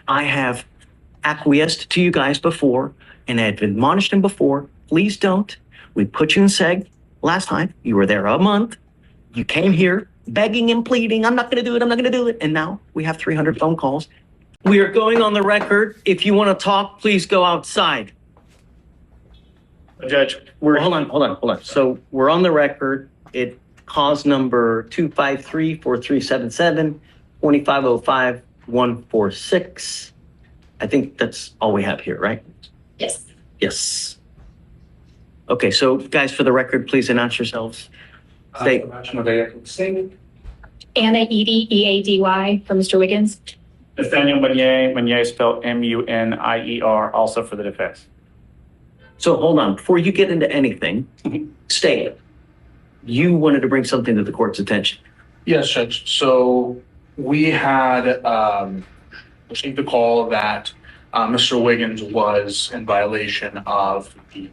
I have acquiesced to you guys before, and I have admonished him before. Please don't. We put you in seg last time. You were there a month. You came here begging and pleading, I'm not going to do it, I'm not going to do it. And now we have 300 phone calls. We are going on the record. If you want to talk, please go outside. Judge, hold on. So we're on the record. It cause number 253-4377, 2505-146. I think that's all we have here, right? Yes. Yes. Okay, so guys, for the record, please announce yourselves. State. Anna Eady, E-A-D-Y, for Mr. Wiggins. Nathaniel Munier spelled M-U-N-I-E-R, also for the defense. So hold on, before you get into anything, state. You wanted to bring something to the court's attention. Yes, Judge. So we had received a call that Mr. Wiggins was in violation of the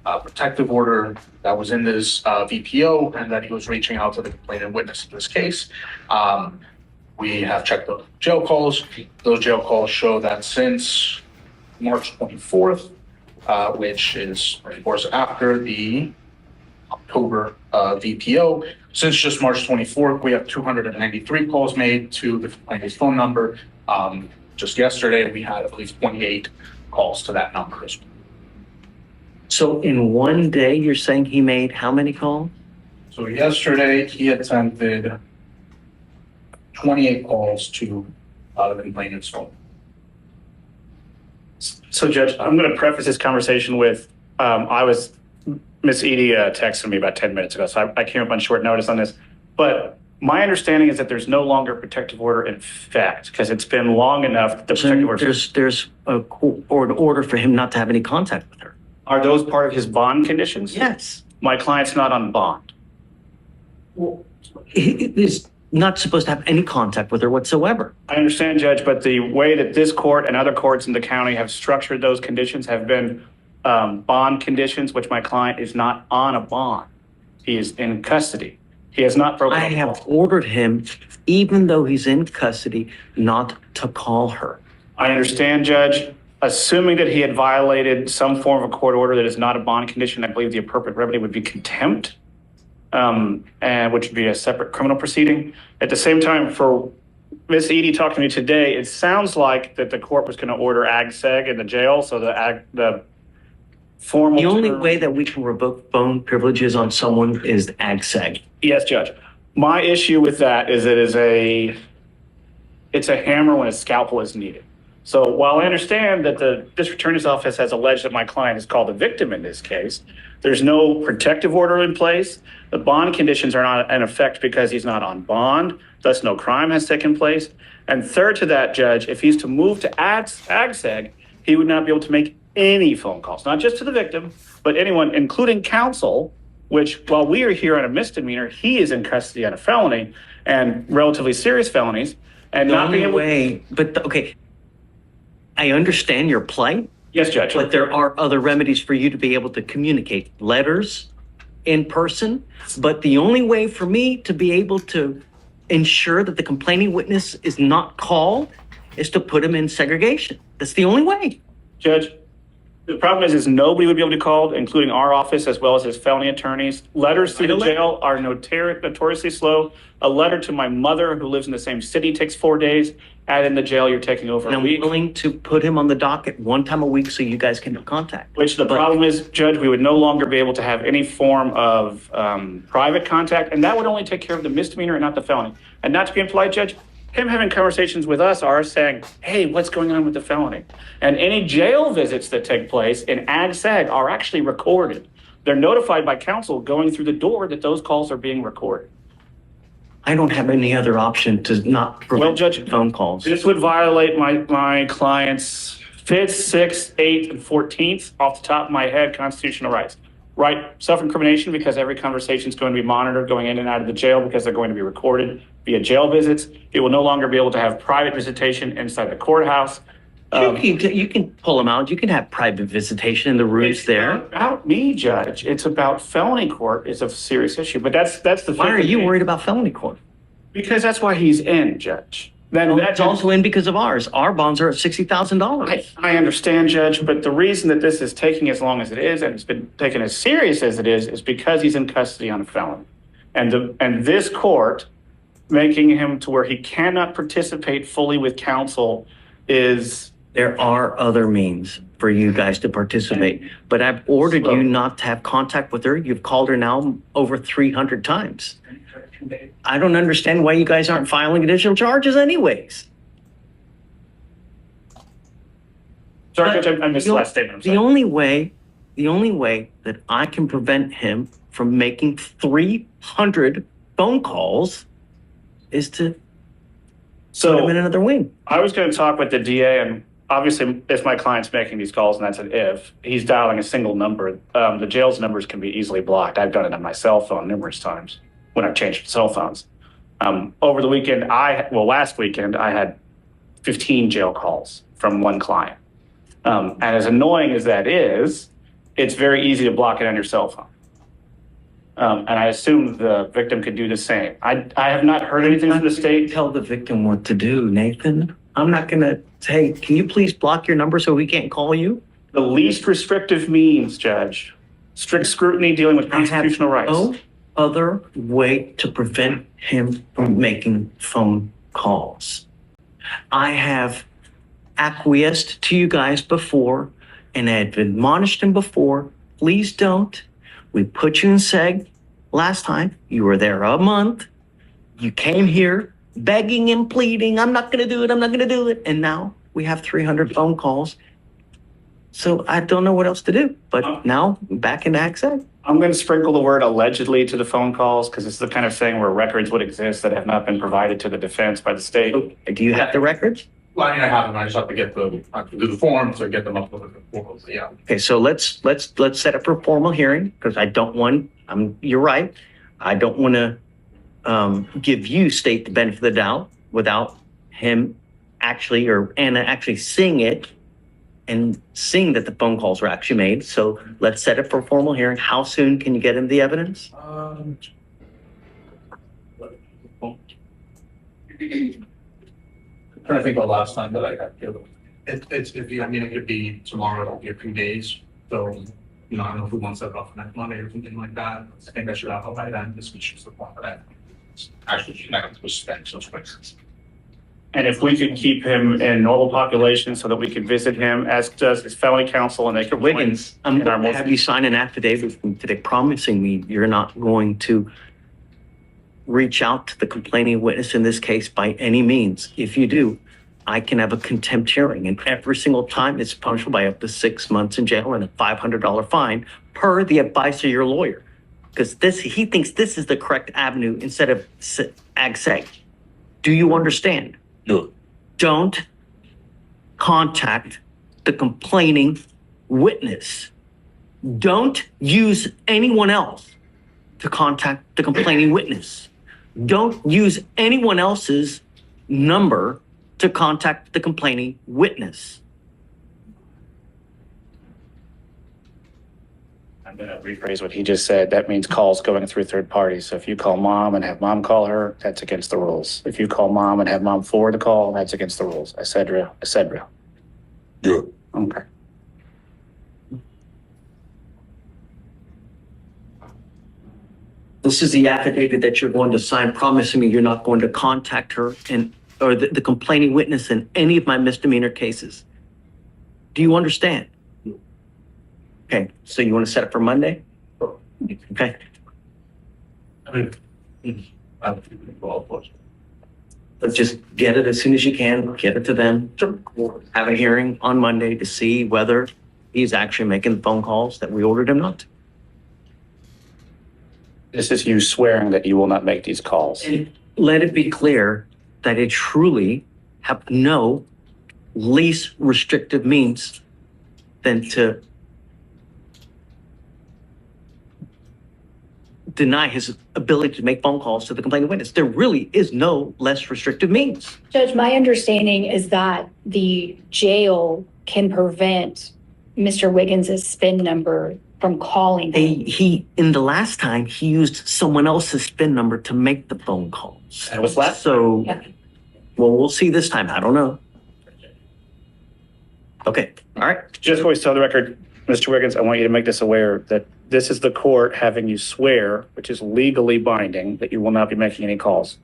protective order that was in this VPO, and that he was reaching out to the complainant witness in this case. We have checked the jail calls. Those jail calls show that since March 24th, which is, of course, after the October VPO, since just March 24th, we have 293 calls made to the complainant's phone number. Just yesterday, we had, I believe, 28 calls to that number as well. So in one day, you're saying he made how many calls? So yesterday, he attempted 28 calls to the complainant's phone. So, Judge, I'm going to preface this conversation with, Miss Eady texted me about 10 minutes ago, so I came up on short notice on this. But my understanding is that there's no longer protective order in effect, because it's been long enough that the protective order... There's an order for him not to have any contact with her. Are those part of his bond conditions? Yes. My client's not on bond. Well, he is not supposed to have any contact with her whatsoever. I understand, Judge, but the way that this court and other courts in the county have structured those conditions have been bond conditions, which my client is not on a bond. He is in custody. He has not broken. I have ordered him, even though he's in custody, not to call her. I understand, Judge. Assuming that he had violated some form of a court order that is not a bond condition, I believe the appropriate remedy would be contempt, and which would be a separate criminal proceeding. At the same time, for Ms. Eady talking to me today, it sounds like that the court was going to order ag-seg in the jail, so the formal... The only way that we can revoke phone privileges on someone is ag-seg. Yes, Judge. My issue with that is it's a hammer when a scalpel is needed. So while I understand that the district attorney's office has alleged that my client is called a victim in this case, there's no protective order in place. The bond conditions are not in effect because he's not on bond. Thus, no crime has taken place. And third to that, Judge, if he's to move to ag-seg, he would not be able to make any phone calls, not just to the victim, but anyone, including counsel, which while we are here on a misdemeanor, he is in custody on a felony and relatively serious felonies. And The not being only able... way, okay, I understand your plight. Yes, Judge. But there are other remedies for you to be able to communicate. Letters, in person. But the only way for me to be able to ensure that the complaining witness is not called is to put him in segregation. That's the only way. Judge, the problem is nobody would be able to be called, including our office as well as his felony attorneys. Letters through the jail are notoriously slow. A letter to my mother, who lives in the same city, takes 4 days. And in the jail, you're taking over And a I'm week. willing to put him on the docket one time a week so you guys can have contact. Which the problem is, Judge, we would no longer be able to have any form of private contact. And that would only take care of the misdemeanor and not the felony. And not to be impolite, Judge, him having conversations with us are saying, hey, what's going on with the felony? And any jail visits that take place in ag-seg are actually recorded. They're notified by counsel going through the door that those calls are being recorded. I don't have any other option to not prevent Judge, phone calls. This would violate my client's 5th, 6th, 8th, and 14th off the top of my head constitutional rights. Right, self-incrimination because every conversation is going to be monitored going in and out of the jail because they're going to be recorded via jail visits. He will no longer be able to have private visitation inside the courthouse. You can pull them out. You can have private visitation in the rooms there. It's not about me, Judge. It's about felony court is a serious issue. But that's the. Why are you worried about felony court? Because that's why he's in, Judge. then That's also in because of ours. Our bonds are at $60,000. I understand, Judge, but the reason that this is taking as long as it is, and it's been taken as serious as it is because he's in custody on a felony. And this court making him to where he cannot participate fully with counsel is. There are other means for you guys to participate, but I've ordered you not to have contact with her. You've called her now over 300 times. I don't understand why you guys aren't filing additional charges anyways. Sorry, Judge, I missed the last statement. I'm The sorry. only way that I can prevent him from making 300 phone calls is to put him in another wing. I was going to talk with the DA, and obviously, if my client's making these calls, and that's an if, he's dialing a single number, the jail's numbers can be easily blocked. I've done it on my cell phone numerous times when I've changed cell phones. Over the weekend, last weekend, I had 15 jail calls from one client. And as annoying as that is, it's very easy to block it on your cell phone. And I assume the victim could do the same. I have not heard anything from the state. Tell the victim what to do, Nathan. I'm not going to say, can you please block your number so we can't call you? The least restrictive means, Judge, strict scrutiny dealing with constitutional rights. No other way to prevent him from making phone calls. I have acquiesced to you guys before and I've admonished him before. Please don't. We put you in seg last time. You were there a month. You came here begging and pleading, I'm not going to do it, I'm not going to do it. And now we have 300 phone calls. So I don't know what else to do. But now back in ACSEG. I'm going to sprinkle the word allegedly to the phone calls because it's the kind of thing where records would exist that have not been provided to the defense by the state. Do you have the records? Well, I mean, I have them. I just have to I have to do the forms or get them up with the forms. Yeah. Okay, so let's set up for a formal hearing because I don't want. You're right. I don't want to give you state the benefit of the doubt without him actually or Anna actually seeing it and seeing that the phone calls were actually made. So let's set up for a formal hearing. How soon can you get him the evidence? I think the last time that I got killed. It could be tomorrow, it'll be a few days. So, I don't know if we want to set it off next Monday or something like that. I think I should have it by then. This week's just the point for that. Actually, she's not going to spend those places. And if we could keep him in normal population so that we could visit him, as does his felony counsel, and they could Wiggins, I'm going to have you sign an affidavit today promising me you're not going to reach out to the complaining witness in this case by any means. If you do, I can have a contempt hearing, and every single time it's punishable by up to 6 months in jail and a $500 fine per the advice of your lawyer. Because he thinks this is the correct avenue instead of AGSEG. Do you understand? No. Don't contact the complaining witness. Don't use anyone else to contact the complaining witness. Don't use anyone else's number to contact the complaining witness. I'm going to rephrase what he just said. That means calls going through third parties. So if you call mom and have mom call her, that's against the rules. If you call mom and have mom forward the call, that's against the rules. I said real. Yeah. Okay. This is the affidavit that you're going to sign promising me you're not going to contact her or the complaining witness in any of my misdemeanor cases. Do you understand? Okay, so you want to set it for Monday? Okay. Let's just get it as soon as you can, get it to them. Have a hearing on Monday to see whether he's actually making the phone calls that we ordered him not to. This is you swearing that you will not make these calls. And let it be clear that I truly have no least restrictive means than to deny his ability to make phone calls to the complaining witness. There really is no less restrictive means. Judge, my understanding is that the jail can prevent Mr. Wiggins' SPIN number from calling him. In the last time, he used someone else's SPIN number to make the phone calls. And was last? So Yeah. Well, we'll see this time. I don't know. Okay. All right. Just always tell the record, Mr. Wiggins, I want you to make this aware that this is the court having you swear, which is legally binding, that you will not be making any calls.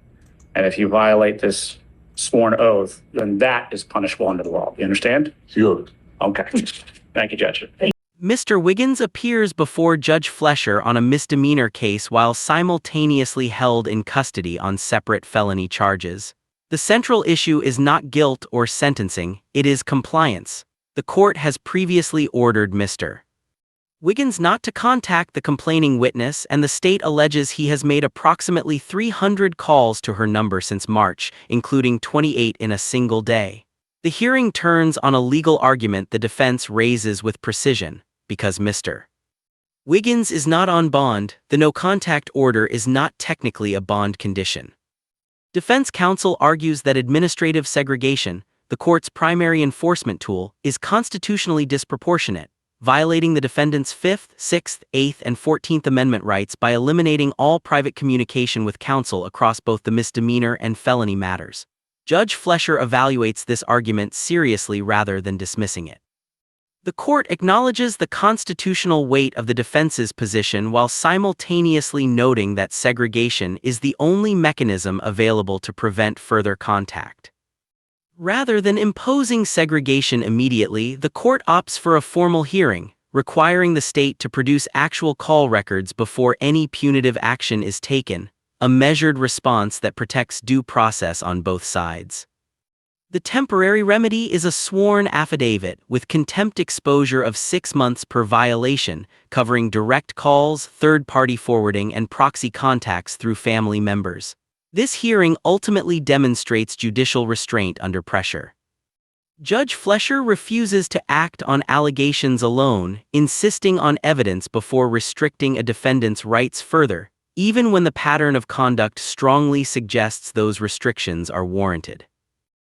And if you violate this sworn oath, then that is punishable under the law. You understand? Sure. Okay. Thank you, Judge. Mr. Wiggins appears before Judge Fleischer on a misdemeanor case while simultaneously held in custody on separate felony charges. The central issue is not guilt or sentencing, it is compliance. The court has previously ordered Mr. Wiggins not to contact the complaining witness, and the state alleges he has made approximately 300 calls to her number since March, including 28 in a single day. The hearing turns on a legal argument the defense raises with precision. Because Mr. Wiggins is not on bond, the no-contact order is not technically a bond condition. Defense counsel argues that administrative segregation, the court's primary enforcement tool, is constitutionally disproportionate, violating the defendant's 5th, 6th, 8th, and 14th Amendment rights by eliminating all private communication with counsel across both the misdemeanor and felony matters. Judge Fleischer evaluates this argument seriously rather than dismissing it. The court acknowledges the constitutional weight of the defense's position while simultaneously noting that segregation is the only mechanism available to prevent further contact. Rather than imposing segregation immediately, the court opts for a formal hearing, requiring the state to produce actual call records before any punitive action is taken, a measured response that protects due process on both sides. The temporary remedy is a sworn affidavit with contempt exposure of 6 months per violation, covering direct calls, third-party forwarding, and proxy contacts through family members. This hearing ultimately demonstrates judicial restraint under pressure. Judge Fleischer refuses to act on allegations alone, insisting on evidence before restricting a defendant's rights further, even when the pattern of conduct strongly suggests those restrictions are warranted.